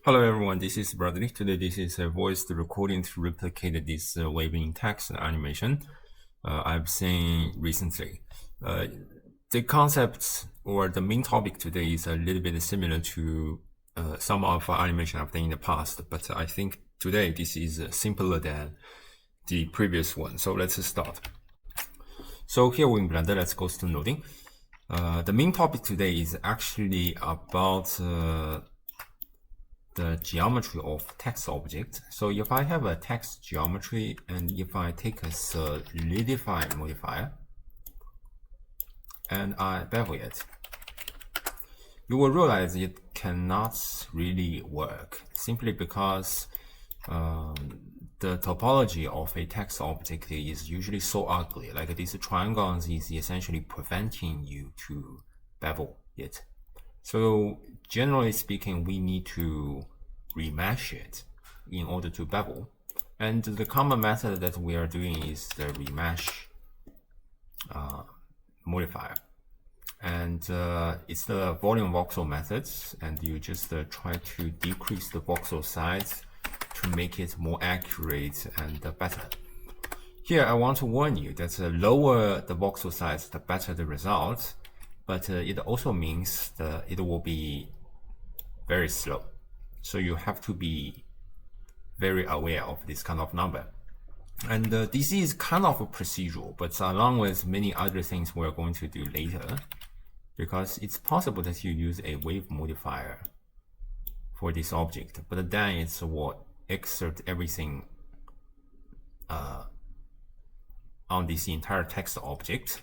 Hello everyone, this is Bradley. Today this is a voice recording to replicate this Wavy in text animation I've seen recently. The concept or the main topic today is a little bit similar to some of our animation I've done in the past, but I think today this is simpler than the previous one. So let's start. So here we're in Blender, let's go to noding. The main topic today is actually about the geometry of text object. So if I have a text geometry and if I take a solidify modifier and I bevel it, you will realize it cannot really work simply because the topology of a text object is usually so ugly. Like these triangles is essentially preventing you to bevel it. So generally speaking, we need to remesh it in order to bevel. And the common method that we are doing is the remesh modifier. And it's the volume voxel methods, and you just try to decrease the voxel size to make it more accurate and better. Here, I want to warn you that the lower the voxel size, the better the result. But it also means that it will be very slow. So you have to be very aware of this kind of number. And this is kind of a procedural, but along with many other things we're going to do later, because it's possible that you use a wave modifier for this object, but then it will exert everything on this entire text object.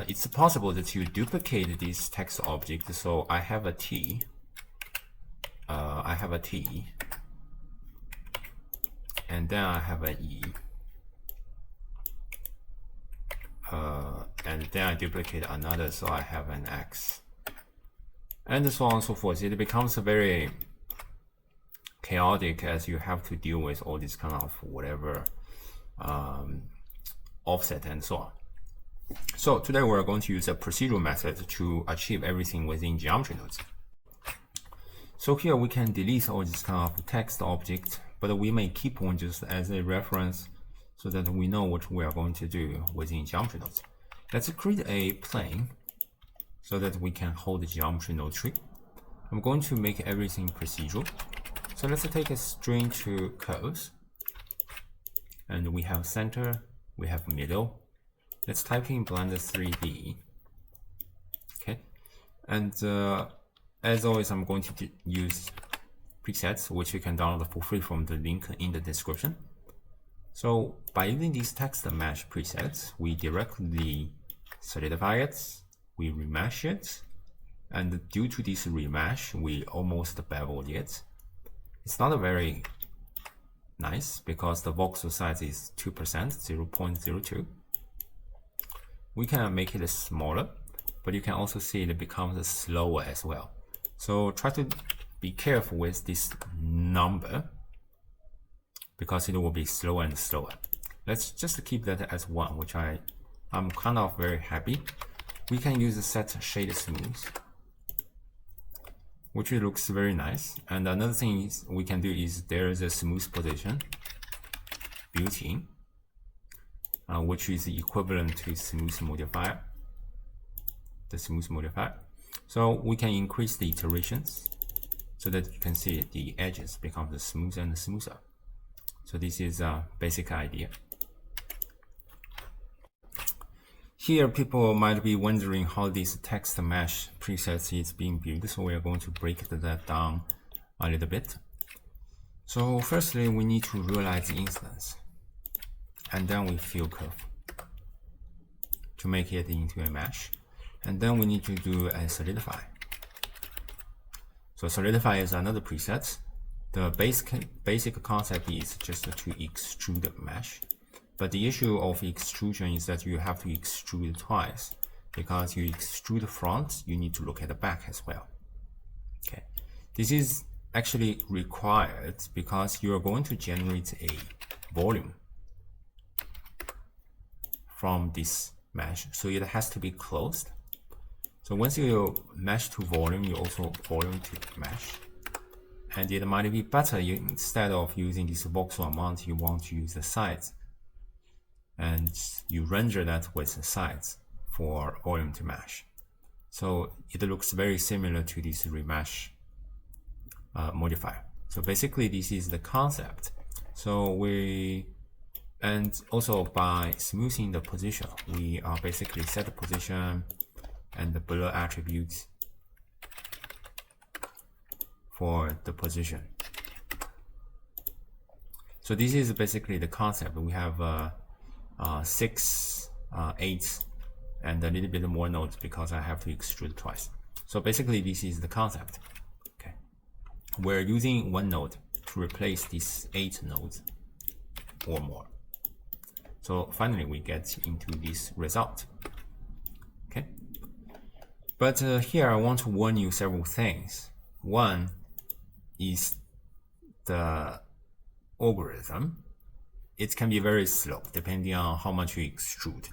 It's possible that you duplicate this text object. So I have a T, and then I have an E, and then I duplicate another, so I have an X, and so on and so forth. It becomes very chaotic as you have to deal with all this kind of whatever offset and so on. So today we're going to use a procedural method to achieve everything within geometry nodes. So here we can delete all this kind of text object, but we may keep one just as a reference so that we know what we are going to do within geometry nodes. Let's create a plane so that we can hold the geometry node tree. I'm going to make everything procedural. So let's take a string to curves, and we have center, we have middle. Let's type in Blender 3D. Okay, and as always, I'm going to use presets, which you can download for free from the link in the description. So by using these text mesh presets, we directly solidify it, we remesh it, and due to this remesh, we almost beveled it. It's not a very nice because the voxel size is 2%, 0.02. We can make it smaller, but you can also see it becomes slower as well. So try to be careful with this number because it will be slower and slower. Let's just keep that as 1, which I'm kind of very happy. We can use the set shade smooth, which looks very nice. And another thing we can do is there is a smooth position built in, which is equivalent to smooth modifier, the smooth modifier. So we can increase the iterations so that you can see the edges become smoother and smoother. So this is a basic idea. Here people might be wondering how this text mesh preset is being built, so we are going to break that down a little bit. So firstly, we need to realize the instance, and then we fill curve to make it into a mesh, and then we need to do a solidify. So solidify is another preset. The basic concept is just to extrude mesh, but the issue of extrusion is that you have to extrude twice. Because you extrude front, you need to look at the back as well. Okay, this is actually required because you are going to generate a volume from this mesh, so it has to be closed. So once you mesh to volume, you also volume to mesh, and it might be better instead of using this voxel amount, you want to use the size, and you render that with the size for volume to mesh. So it looks very similar to this remesh modifier. So basically this is the concept. So and also by smoothing the position, we are basically set the position and the blur attributes for the position. So this is basically the concept. We have 6, 8, and a little bit more nodes because I have to extrude twice. So basically this is the concept. Okay, we're using one node to replace these 8 nodes or more. So finally we get into this result. Okay, but here I want to warn you several things. One is the algorithm. It can be very slow depending on how much you extrude.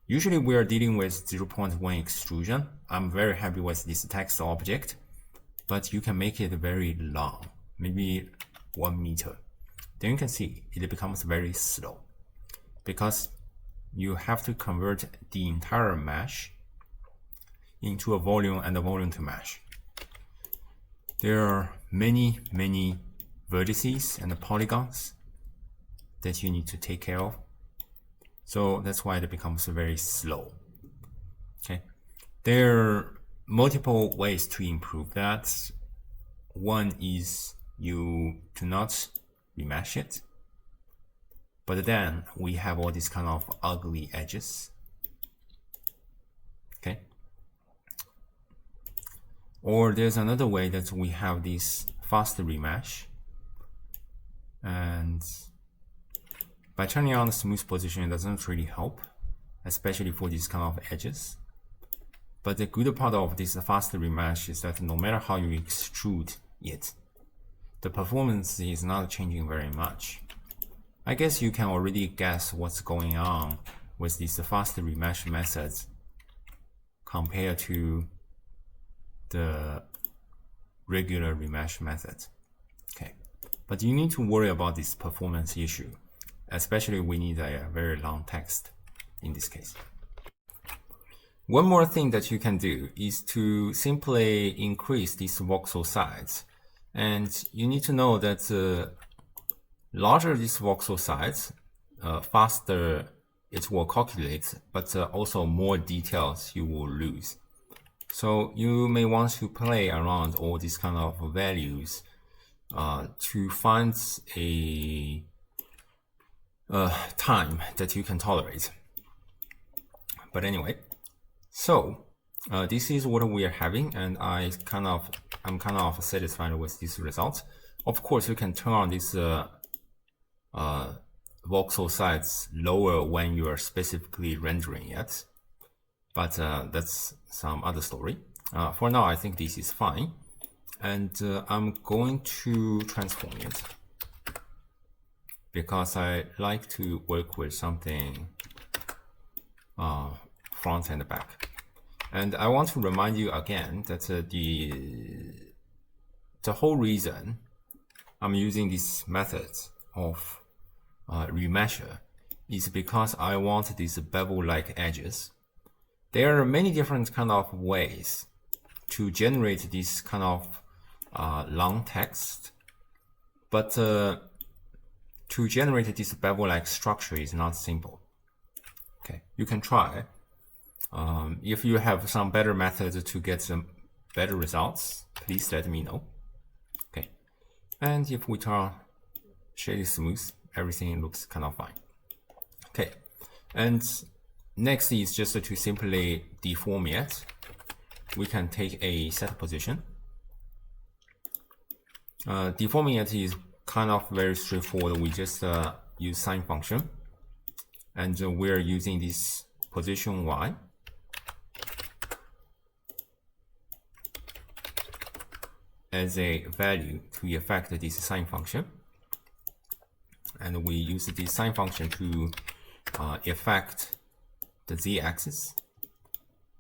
Usually we are dealing with 0.1 extrusion. I'm very happy with this text object, but you can make it very long, maybe 1 meter. Then you can see it becomes very slow because you have to convert the entire mesh into a volume and a volume to mesh. There are many vertices and polygons that you need to take care of. So that's why it becomes very slow. Okay, there are multiple ways to improve that. One is you do not remesh it, but then we have all these kind of ugly edges. Okay, or there's another way that we have this fast remesh, and by turning on the smooth position, it doesn't really help, especially for these kind of edges. But the good part of this fast remesh is that no matter how you extrude it, the performance is not changing very much. I guess you can already guess what's going on with these fast remesh methods compared to the regular remesh method. Okay, but you need to worry about this performance issue, especially we need a very long text in this case. One more thing that you can do is to simply increase this voxel size, and you need to know that larger this voxel size, faster it will calculate, but also more details you will lose. So you may want to play around all these kind of values to find a time that you can tolerate. But anyway, so this is what we are having, and I'm kind of satisfied with this result. Of course, you can turn on this voxel size lower when you are specifically rendering it, but that's some other story. For now, I think this is fine, and I'm going to transform it because I like to work with something front and back. And I want to remind you again that the whole reason I'm using this method of remesher is because I want these bevel-like edges. There are many different kind of ways to generate this kind of long text, but to generate this bevel-like structure is not simple. Okay, you can try. If you have some better methods to get some better results, please let me know. Okay, and if we turn shade smooth, everything looks kind of fine. Okay, and next is just to simply deform it. We can take a set position. Deforming it is kind of very straightforward. We just use sine function, and we're using this position y. As a value to affect this sine function, and we use this sine function to affect the z-axis.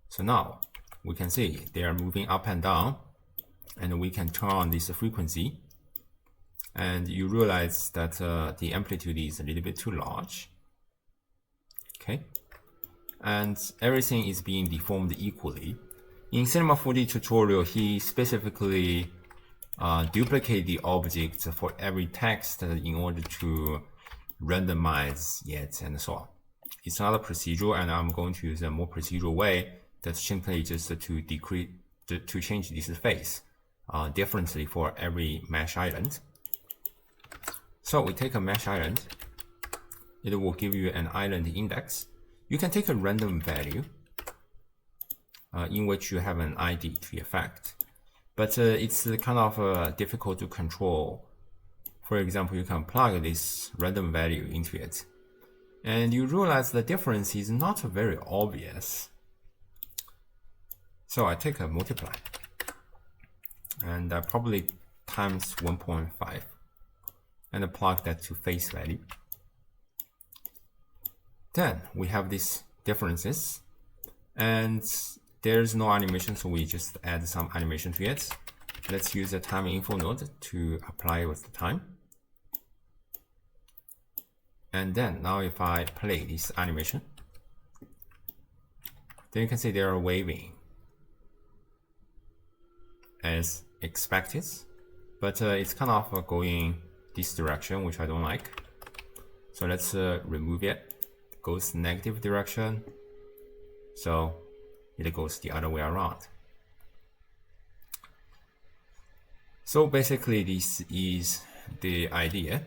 So now we can see they are moving up and down, and we can turn on this frequency and you realize that the amplitude is a little bit too large. Okay, and everything is being deformed equally. In Cinema 4D tutorial, he specifically duplicate the object for every text in order to randomize it and so on. It's not a procedural, and I'm going to use a more procedural way that's simply just to decrease to change this face differently for every mesh island. So we take a mesh island. It will give you an island index. You can take a random value in which you have an ID to effect, but it's kind of difficult to control. For example, you can plug this random value into it, and you realize the difference is not very obvious. So I take a multiply, and I probably times 1.5, and I plug that to face value. Then we have these differences, and there's no animation, so we just add some animation to it. Let's use a time info node to apply with the time. And then now if I play this animation, then you can see they are waving as expected, but it's kind of going this direction, which I don't like. So let's remove it. It goes negative direction, so it goes the other way around. So basically this is the idea.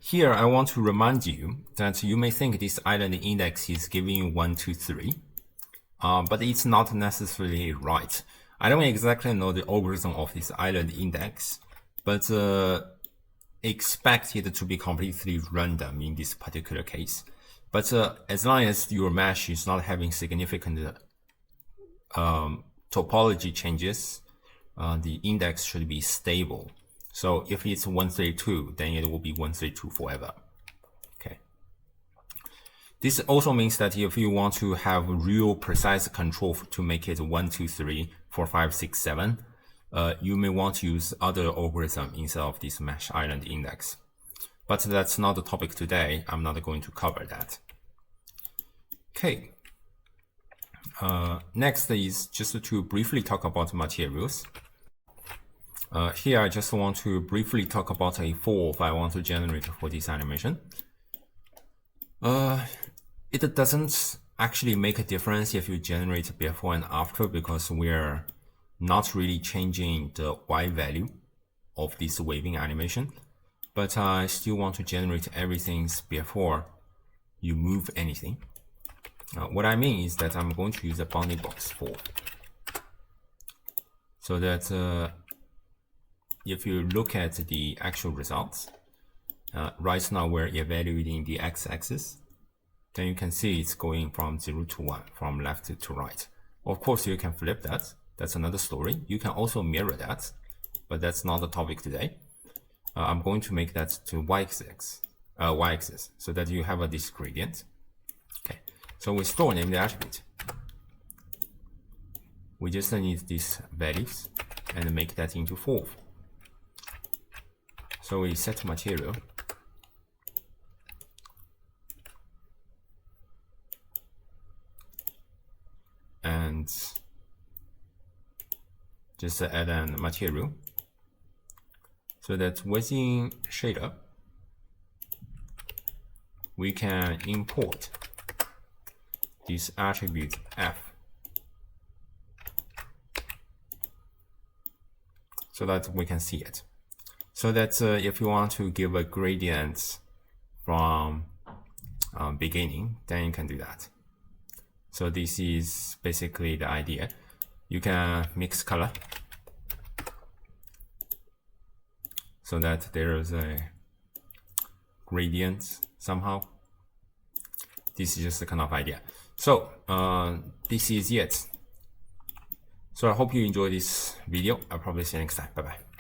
Here I want to remind you that you may think this island index is giving you 1, 2, 3, but it's not necessarily right. I don't exactly know the algorithm of this island index, but expect it to be completely random in this particular case. But as long as your mesh is not having significant topology changes, the index should be stable. So if it's 132, then it will be 132 forever. Okay. This also means that if you want to have real precise control to make it 1, 2, 3, 4, 5, 6, 7, you may want to use other algorithm instead of this mesh island index. But that's not the topic today. I'm not going to cover that. Okay. Next is just to briefly talk about materials. Here I just want to briefly talk about a Falloff I want to generate for this animation. It doesn't actually make a difference if you generate before and after, because we're not really changing the Y value of this waving animation. But I still want to generate everything before you move anything. What I mean is that I'm going to use a bounding box for, so that if you look at the actual results, right now we're evaluating the x-axis, then you can see it's going from 0 to 1, from left to right. Of course, you can flip that. That's another story. You can also mirror that, but that's not the topic today. I'm going to make that to y-axis, so that you have this gradient. Okay, so we store name the attribute. We just need these values and make that into Falloff. So we set material, and just add an material, so that within shader we can import this attribute f, so that we can see it. So that if you want to give a gradient from beginning, then you can do that. So this is basically the idea. You can mix color so that there is a gradient somehow. This is just the kind of idea. So this is it. So I hope you enjoyed this video. I'll probably see you next time. Bye bye.